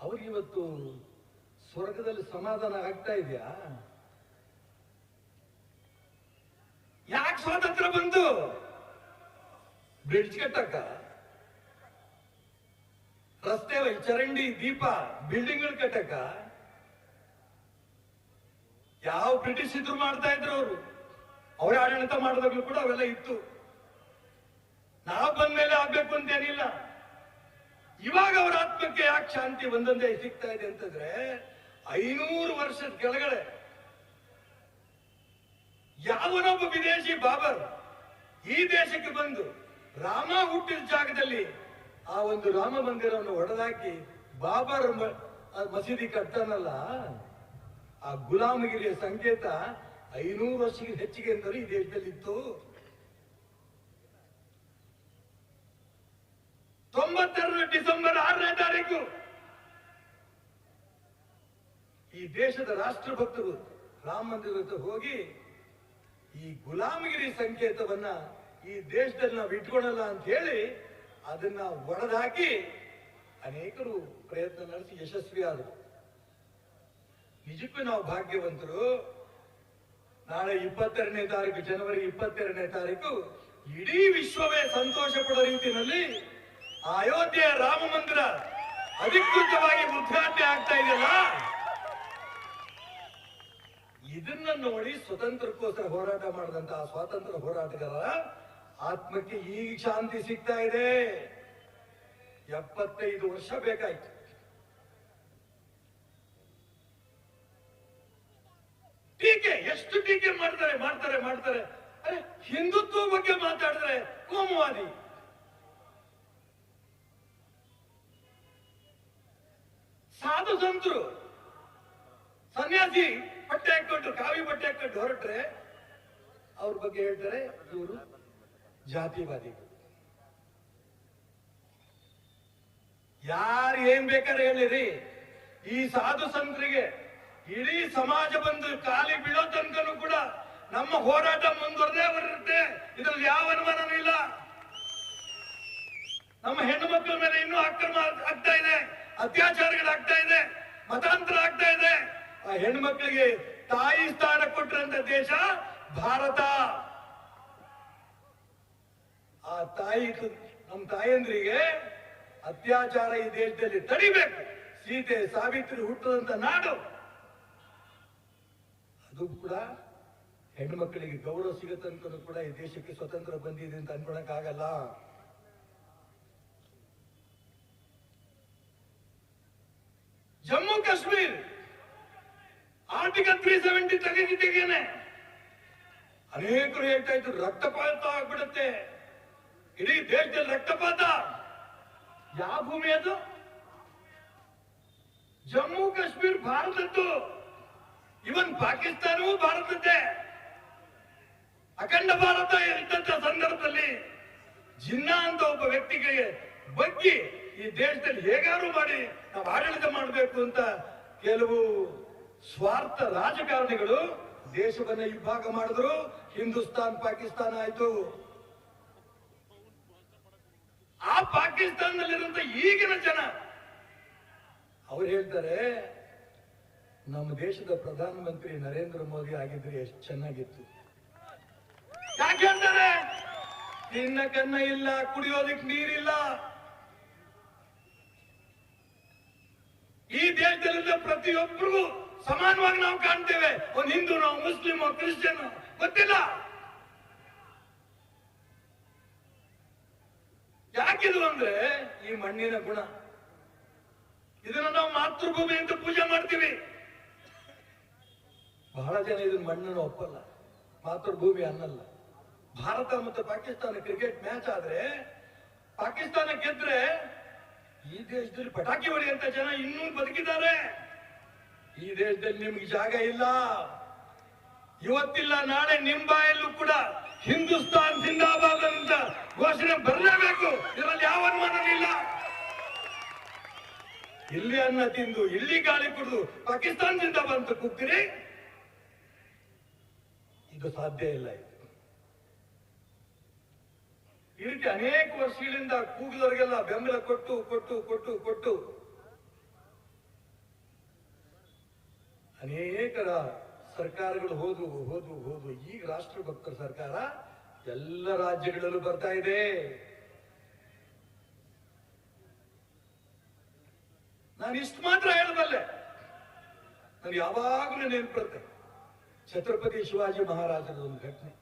ಅವ್ರಿಗಿವತ್ತು ಸ್ವರ್ಗದಲ್ಲಿ ಸಮಾಧಾನ ಆಗ್ತಾ ಇದೆಯಾ? ಯಾಕೆ ಸ್ವಾತಂತ್ರ್ಯ ಬಂತು? ಬ್ರಿಡ್ಜ್ ಕಟ್ಟಕ್ಕ, ರಸ್ತೆ ಚರಂಡಿ ದೀಪ ಬಿಲ್ಡಿಂಗ್ಗಳು ಕಟ್ಟಕ್ಕ? ಯಾವ ಬ್ರಿಟಿಷ್ ಇದ್ರು ಮಾಡ್ತಾ ಇದ್ರು ಅವರು. ಅವರೇ ಆಡಳಿತ ಮಾಡಿದಾಗ್ಲೂ ಕೂಡ ಅವೆಲ್ಲ ಇತ್ತು. ನಾವು ಬಂದ್ಮೇಲೆ ಆಗ್ಬೇಕು ಅಂತೇನಿಲ್ಲ. ಇವಾಗ ಅವರ ಆತ್ಮಕ್ಕೆ ಯಾಕೆ ಶಾಂತಿ ಒಂದೊಂದೇ ಸಿಗ್ತಾ ಇದೆ ಅಂತಂದ್ರೆ 500 ವರ್ಷದ ಕೆಳಗಡೆ ಯಾವನೊಬ್ಬ ವಿದೇಶಿ ಬಾಬರ್ ಈ ದೇಶಕ್ಕೆ ಬಂದು ರಾಮ ಹುಟ್ಟಿದ ಜಾಗದಲ್ಲಿ ಆ ಒಂದು ರಾಮ ಮಂದಿರವನ್ನು ಒಡೆದಾಕಿ ಬಾಬರ್ ಮಸೀದಿ ಕಟ್ತಾನಲ್ಲ, ಆ ಗುಲಾಮಗಿರಿಯ ಸಂಕೇತ 500 ವರ್ಷಕ್ಕೆ ಹೆಚ್ಚಿಗೆ ಎಂದರೆ ಈ ದೇಶದಲ್ಲಿ ಇತ್ತು. 92 ಡಿಸೆಂಬರ್ 6ನೇ ತಾರೀಕು ಈ ದೇಶದ ರಾಷ್ಟ್ರಭಕ್ತರು ರಾಮ ಮಂದಿರದ ಹೋಗಿ ಈ ಗುಲಾಮಗಿರಿ ಸಂಕೇತವನ್ನ ಈ ದೇಶದಲ್ಲಿ ನಾವು ಇಟ್ಕೊಳ್ಳಲ್ಲ ಅಂತ ಹೇಳಿ ಅದನ್ನ ಒಡೆದಾಕಿ ಅನೇಕರು ಪ್ರಯತ್ನ ನಡೆಸಿ ಯಶಸ್ವಿ ಆದರು. ನಿಜಕ್ಕೂ ನಾವು ಭಾಗ್ಯವಂತರು. ನಾಳೆ 22ನೇ ತಾರೀಕು, ಜನವರಿ 22ನೇ ತಾರೀಕು ಇಡೀ ವಿಶ್ವವೇ ಸಂತೋಷ ಪಡೋ ರೀತಿಯಲ್ಲಿ ಅಯೋಧ್ಯೆಯ ರಾಮ ಮಂದಿರ ಅಧಿಕೃತವಾಗಿ ಉದ್ಘಾಟನೆ ಆಗ್ತಾ ಇದೆಯಲ್ಲ, ಇದನ್ನ ನೋಡಿ ಸ್ವತಂತ್ರಕ್ಕೋಸ್ಕರ ಹೋರಾಟ ಮಾಡಿದಂತಹ ಸ್ವಾತಂತ್ರ್ಯ ಹೋರಾಟಗಾರರ ಆತ್ಮಕ್ಕೆ ಈಗ ಶಾಂತಿ ಸಿಗ್ತಾ ಇದೆ. 75 ವರ್ಷ ಬೇಕಾಯ್ತು. ಟೀಕೆ ಎಷ್ಟು ಟೀಕೆ ಮಾಡ್ತಾರೆ. ಅರೆ, ಹಿಂದುತ್ವ ಬಗ್ಗೆ ಮಾತಾಡಿದ್ರೆ ಕೋಮುವಾದಿ. ಸಾಧು ಸಂತರು ಸನ್ಯಾಸಿ ಬಟ್ಟೆ ಹಾಕೊಂಡು, ಕಾವಿ ಬಟ್ಟೆ ಹಾಕೊಂಡು ಹೊರಟ್ರೆ ಅವ್ರ ಬಗ್ಗೆ ಹೇಳ್ತಾರೆ ಇವರು ಜಾತಿವಾದಿ. ಯಾರು ಏನ್ ಬೇಕಾದ್ರೆ ಹೇಳಿರಿ, ಈ ಸಾಧು ಸಂತರಿಗೆ ಇಡೀ ಸಮಾಜ ಬಂದು ಕಾಲಿ ಬೀಳೋ ತನಕನೂ ಕೂಡ ನಮ್ಮ ಹೋರಾಟ ಮುಂದುವರೆದೇ ಬರುತ್ತೆ. ಇದ್ರಲ್ಲಿ ಯಾವ ಅನುಮಾನನೂ ಇಲ್ಲ. ನಮ್ಮ ಹೆಣ್ಣು ಮಕ್ಕಳ ಮೇಲೆ ಇನ್ನೂ ಅಕ್ರಮ ಆಗ್ತಾ ಇದೆ, ಅತ್ಯಾಚಾರಗಳಾಗ್ತಾ ಇದೆ, ಮತಾಂತರ ಆಗ್ತಾ ಇದೆ. ಆ ಹೆಣ್ಮಕ್ಳಿಗೆ ತಾಯಿ ಸ್ಥಾನ ಕೊಟ್ಟರಂತ ದೇಶ ಭಾರತ. ಆ ತಾಯಿ, ನಮ್ಮ ತಾಯಂದ್ರಿಗೆ ಅತ್ಯಾಚಾರ ಈ ದೇಶದಲ್ಲಿ ತಡಿಬೇಕು. ಸೀತೆ ಸಾವಿತ್ರಿ ಹುಟ್ಟದಂತ ನಾಡು, ಅದು ಕೂಡ ಹೆಣ್ಣು ಮಕ್ಕಳಿಗೆ ಗೌರವ ಸಿಗತ್ತಂತ ಕೂಡ ಈ ದೇಶಕ್ಕೆ ಸ್ವತಂತ್ರ ಬಂದಿದೆ ಅಂತ ಅನ್ಕೊಳಕ್ ಆಗಲ್ಲ. ಜಮ್ಮು ಕಾಶ್ಮೀರ್ ಆರ್ಟಿಕಲ್ 370 ತೆಗೆದಿದ್ದೇನೆ. ಅನೇಕರು ಹೇಳ್ತಾ ಇದ್ರು ರಕ್ತಪಾತ ಆಗ್ಬಿಡುತ್ತೆ, ಇಡೀ ದೇಶದಲ್ಲಿ ರಕ್ತಪಾತ. ಯಾವ ಭೂಮಿ ಅದು? ಜಮ್ಮು ಕಾಶ್ಮೀರ್ ಭಾರತದ್ದು. ಇವನ್ ಪಾಕಿಸ್ತಾನವೂ ಭಾರತದ್ದೇ. ಅಖಂಡ ಭಾರತ ಇದ್ದಂತ ಸಂದರ್ಭದಲ್ಲಿ ಜಿನ್ನಾ ಅಂತ ಒಬ್ಬ ವ್ಯಕ್ತಿಗೆ ಬಗ್ಗಿ ಈ ದೇಶದಲ್ಲಿ ಹೇಗಾರು ಮಾಡಿ ನಾವು ಆಡಳಿತ ಮಾಡಬೇಕು ಅಂತ ಕೆಲವು ಸ್ವಾರ್ಥ ರಾಜಕಾರಣಿಗಳು ದೇಶವನ್ನ ಇಬ್ಬಾಗ ಮಾಡಿದ್ರು. ಹಿಂದೂಸ್ತಾನ್ ಪಾಕಿಸ್ತಾನ ಆಯ್ತು. ಆ ಪಾಕಿಸ್ತಾನದಲ್ಲಿರುವಂತ ಈಗಿನ ಜನ ಅವ್ರು ಹೇಳ್ತಾರೆ, ನಮ್ಮ ದೇಶದ ಪ್ರಧಾನಮಂತ್ರಿ ನರೇಂದ್ರ ಮೋದಿ ಆಗಿದ್ರೆ ಎಷ್ಟು ಚೆನ್ನಾಗಿತ್ತು. ಯಾಕೆ ಹೇಳ್ತಾರೆ? ತಿನ್ನಕನ್ನ ಇಲ್ಲ, ಕುಡಿಯೋದಕ್ಕೆ ನೀರಿಲ್ಲ. ಈ ದೇಶದಲ್ಲಿದ್ದ ಪ್ರತಿಯೊಬ್ಬರಿಗೂ ಸಮಾನವಾಗಿ ನಾವು ಕಾಣ್ತೇವೆ. ಒಂದು ಹಿಂದೂನೋ, ಮುಸ್ಲಿಮೋ, ಕ್ರಿಶ್ಚಿಯನ್ ಗೊತ್ತಿಲ್ಲ. ಯಾಕಿದು ಅಂದ್ರೆ ಈ ಮಣ್ಣಿನ ಗುಣ. ಇದನ್ನ ನಾವು ಮಾತೃಭೂಮಿ ಅಂತ ಪೂಜೆ ಮಾಡ್ತೀವಿ. ಬಹಳ ಜನ ಇದನ್ನ ಮಣ್ಣನ್ನು ಒಪ್ಪಲ್ಲ, ಮಾತೃಭೂಮಿ ಅನ್ನಲ್ಲ. ಭಾರತ ಮತ್ತು ಪಾಕಿಸ್ತಾನ ಕ್ರಿಕೆಟ್ ಮ್ಯಾಚ್ ಆದ್ರೆ ಪಾಕಿಸ್ತಾನ ಗೆದ್ರೆ ಈ ದೇಶದಲ್ಲಿ ಪಟಾಕಿ ಹೊಡೆಯುವಂತ ಜನ ಇನ್ನೂ ಬದುಕಿದ್ದಾರೆ. ಈ ದೇಶದಲ್ಲಿ ನಿಮ್ಗೆ ಜಾಗ ಇಲ್ಲ. ಇವತ್ತಿಲ್ಲ ನಾಳೆ ನಿಮ್ಮ ಬಾಯಲ್ಲೂ ಕೂಡ ಹಿಂದೂಸ್ತಾನ್ ಜಿಂದಾಬಾದ್ ಅಂತ ಘೋಷಣೆ ಬರಲೇಬೇಕು. ಇದರಲ್ಲಿ ಯಾವ ಅನುಮಾನ ಇಲ್ಲ. ಇಲ್ಲಿ ಅನ್ನ ತಿಂದು, ಇಲ್ಲಿ ಗಾಳಿ ಕುಡಿದು ಪಾಕಿಸ್ತಾನ್ ಜಿಂದಾಬಾದ್ ಅಂತ ಕೂಗ್ತೀರಿ, ಇದು ಸಾಧ್ಯ ಇಲ್ಲ. ಈ ರೀತಿ ಅನೇಕ ವರ್ಷಗಳಿಂದ ಕೂಗಿದವರಿಗೆಲ್ಲ ಬೆಂಬಲ ಕೊಟ್ಟು ಕೊಟ್ಟು ಕೊಟ್ಟು ಕೊಟ್ಟು ಅನೇಕ ಸರ್ಕಾರಗಳು ಹೋದು ಈಗ ರಾಷ್ಟ್ರಭಕ್ತರ ಸರ್ಕಾರ ಎಲ್ಲ ರಾಜ್ಯಗಳಲ್ಲೂ ಬರ್ತಾ ಇದೆ. ನಾನು ಇಷ್ಟು ಮಾತ್ರ ಹೇಳಬಲ್ಲೆ, ನನಗೆ ಯಾವಾಗಲೂ ನೆನಪಿರುತ್ತೆ ಛತ್ರಪತಿ ಶಿವಾಜಿ ಮಹಾರಾಜರ ಒಂದು ಘಟನೆ.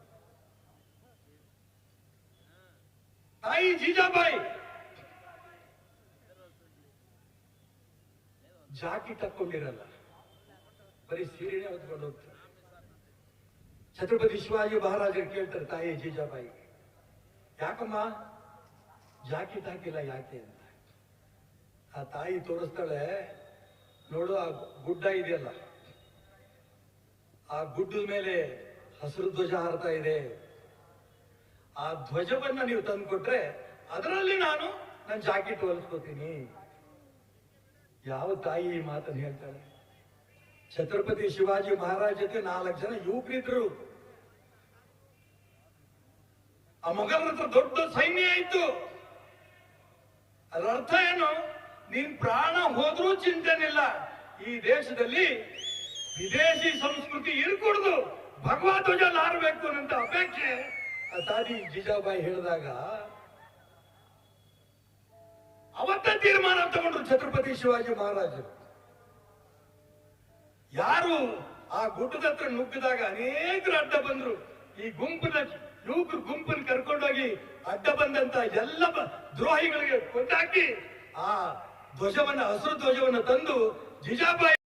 ತಾಯಿ ಜೀಜಾಬಾಯಿ ಜಾಕೆಟ್ ಹಾಕೊಂಡಿರಲ್ಲ, ಬರೀ ಸೀರೆನೇ ಹೊತ್ಕೊಂಡು ಹೋಗ್ತಾರೆ. ಛತ್ರಪತಿ ಶಿವಾಜಿ ಮಹಾರಾಜರು ಕೇಳ್ತಾರೆ ತಾಯಿ ಜೀಜಾಬಾಯಿ, ಯಾಕಮ್ಮ ಜಾಕೆಟ್ ಹಾಕಿಲ್ಲ ಯಾಕೆ ಅಂತ. ಆ ತಾಯಿ ತೋರಿಸ್ತಾಳೆ, ನೋಡು ಆ ಗುಡ್ಡ ಇದೆಯಲ್ಲ, ಆ ಗುಡ್ಡದ ಮೇಲೆ ಹಸಿರು ಧ್ವಜ ಹಾರ್ತಾ ಇದೆ. ಆ ಧ್ವಜವನ್ನ ನೀವು ತಂದುಕೊಟ್ರೆ ಅದರಲ್ಲಿ ನಾನು ನನ್ನ ಜಾಕೆಟ್ ಹೊಲಿಸ್ಕೋತೀನಿ. ಯಾವ ತಾಯಿ ಈ ಮಾತನ್ನು ಹೇಳ್ತಾಳೆ? ಛತ್ರಪತಿ ಶಿವಾಜಿ ಮಹಾರಾಜ್ ಜೊತೆ 4 ಜನ ಯುವಕರಿದ್ರು. ಆ ಮೊಘಲರ ಹತ್ರ ದೊಡ್ಡ ಸೈನ್ಯ ಇತ್ತು. ಅದರ ಅರ್ಥ ಏನು? ನೀನ್ ಪ್ರಾಣ ಹೋದ್ರೂ ಚಿಂತೆನಿಲ್ಲ, ಈ ದೇಶದಲ್ಲಿ ವಿದೇಶಿ ಸಂಸ್ಕೃತಿ ಇರ್ಕೂಡ್ದು, ಭಗವಾ ಧ್ವಜ ಹಾರಬೇಕು ಅನ್ನೋ ಅಪೇಕ್ಷೆ ಆ ತಾಯಿ ಜೀಜಾಬಾಯಿ ಹೇಳಿದಾಗ ಅವತ್ತೇ ತೀರ್ಮಾನ ತಗೊಂಡ್ರು ಛತ್ರಪತಿ ಶಿವಾಜಿ ಮಹಾರಾಜರು. ಯಾರು ಆ ಗುಡ್ಡದ ಹತ್ರ ನುಗ್ಗಿದಾಗ ಅನೇಕರು ಅಡ್ಡ ಬಂದ್ರು. ಈ ಯುವಕರು ಗುಂಪನ್ನು ಕರ್ಕೊಂಡೋಗಿ ಅಡ್ಡ ಬಂದಂತ ಎಲ್ಲ ದ್ರೋಹಿಗಳಿಗೆ ಕೊಂದಾಕಿ ಆ ಧ್ವಜವನ್ನ, ಹಸಿರು ಧ್ವಜವನ್ನ ತಂದು ಜೀಜಾಬಾಯಿ